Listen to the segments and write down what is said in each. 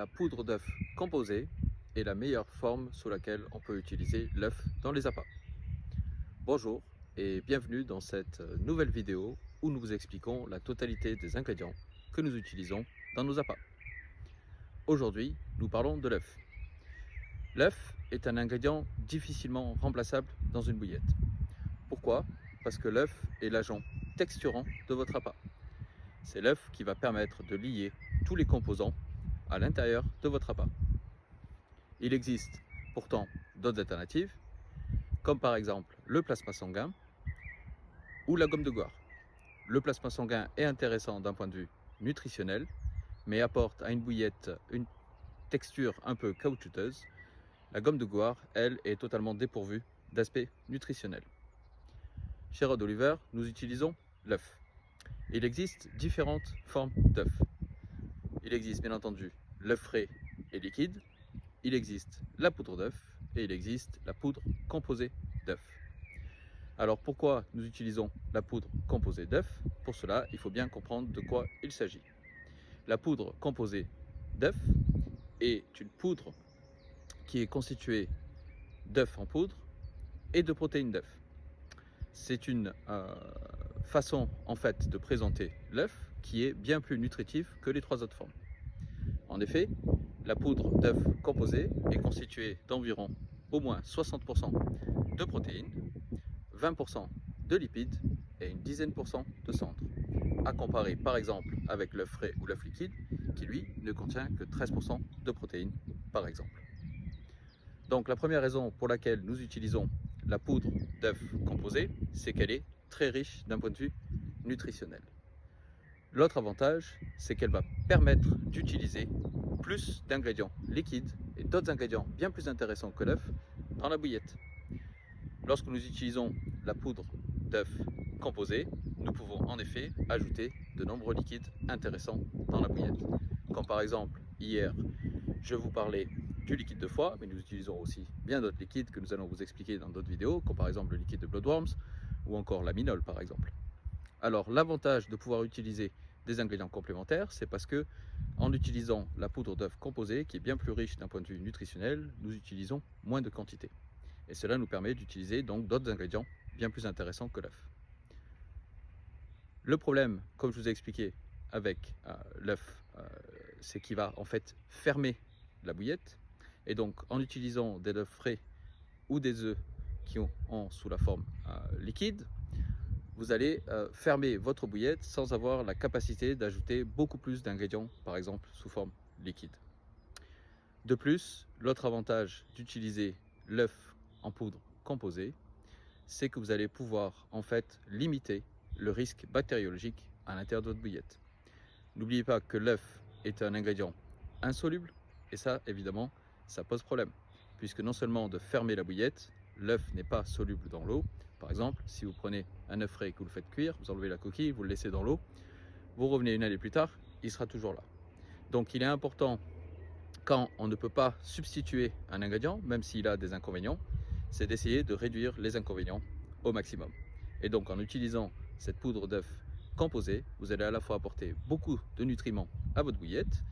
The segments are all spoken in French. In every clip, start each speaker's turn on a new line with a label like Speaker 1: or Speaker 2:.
Speaker 1: la poudre d'œuf composée est la meilleure forme sous laquelle on peut utiliser l'œuf dans les appâts. Bonjour et bienvenue dans cette nouvelle vidéo où nous vous expliquons la totalité des ingrédients que nous utilisons dans nos appâts. Aujourd'hui, nous parlons de l'œuf. L'œuf est un ingrédient difficilement remplaçable dans une bouillette. Pourquoi? Parce que l'œuf est l'agent texturant de votre appât. C'est l'œuf qui va permettre de lier tous les composants à l'intérieur de votre appât. Il existe pourtant d'autres alternatives, comme par exemple le plasma sanguin ou la gomme de Goire. Le plasma sanguin est intéressant d'un point de vue nutritionnel, mais apporte à une bouillette une texture un peu caoutchouteuse. La gomme de Goire, elle, est totalement dépourvue d'aspect nutritionnel. Chez Rod Oliver, nous utilisons l'œuf. Il existe différentes formes d'œuf. Il existe bien entendu l'œuf frais et liquide, il existe la poudre d'œuf et il existe la poudre composée d'œuf. Alors pourquoi nous utilisons la poudre composée d'œuf? Pour cela, il faut bien comprendre de quoi il s'agit. La poudre composée d'œuf est une poudre qui est constituée d'œuf en poudre et de protéines d'œuf. C'est une façon en fait de présenter l'œuf qui est bien plus nutritive que les trois autres formes. En effet, la poudre d'œuf composée est constituée d'environ au moins 60% de protéines, 20% de lipides et une dizaine % de cendres, à comparer par exemple avec l'œuf frais ou l'œuf liquide qui lui ne contient que 13% de protéines par exemple. Donc la première raison pour laquelle nous utilisons la poudre d'œuf composée, c'est qu'elle est très riche d'un point de vue nutritionnel. L'autre avantage, c'est qu'elle va permettre d'utiliser plus d'ingrédients liquides et d'autres ingrédients bien plus intéressants que l'œuf dans la bouillette. Lorsque nous utilisons la poudre d'œuf composée, nous pouvons en effet ajouter de nombreux liquides intéressants dans la bouillette. Comme par exemple, hier, je vous parlais du liquide de foie, mais nous utilisons aussi bien d'autres liquides que nous allons vous expliquer dans d'autres vidéos, comme par exemple le liquide de Bloodworms ou encore l'aminol par exemple. Alors l'avantage de pouvoir utiliser des ingrédients complémentaires, c'est parce que en utilisant la poudre d'œuf composée, qui est bien plus riche d'un point de vue nutritionnel, nous utilisons moins de quantité. Et cela nous permet d'utiliser donc d'autres ingrédients bien plus intéressants que l'œuf. Le problème, comme je vous ai expliqué avec l'œuf, c'est qu'il va en fait fermer la bouillette. Et donc en utilisant des œufs frais ou des œufs qui ont sous la forme liquide, vous allez fermer votre bouillette sans avoir la capacité d'ajouter beaucoup plus d'ingrédients, par exemple sous forme liquide. De plus, l'autre avantage d'utiliser l'œuf en poudre composée, c'est que vous allez pouvoir en fait limiter le risque bactériologique à l'intérieur de votre bouillette. N'oubliez pas que l'œuf est un ingrédient insoluble et ça évidemment ça pose problème puisque non seulement de fermer la bouillette, l'œuf n'est pas soluble dans l'eau. Par exemple, si vous prenez un œuf frais et que vous le faites cuire, vous enlevez la coquille, vous le laissez dans l'eau, vous revenez une année plus tard, il sera toujours là. Donc il est important, quand on ne peut pas substituer un ingrédient, même s'il a des inconvénients, c'est d'essayer de réduire les inconvénients au maximum. Et donc en utilisant cette poudre d'œuf composée, vous allez à la fois apporter beaucoup de nutriments à votre bouillette,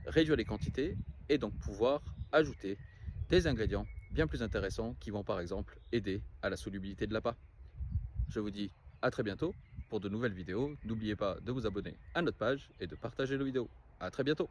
Speaker 1: réduire les quantités et donc pouvoir ajouter des ingrédients bien plus intéressants qui vont par exemple aider à la solubilité de l'appât. Je vous dis à très bientôt pour de nouvelles vidéos. N'oubliez pas de vous abonner à notre page et de partager nos vidéos. À très bientôt.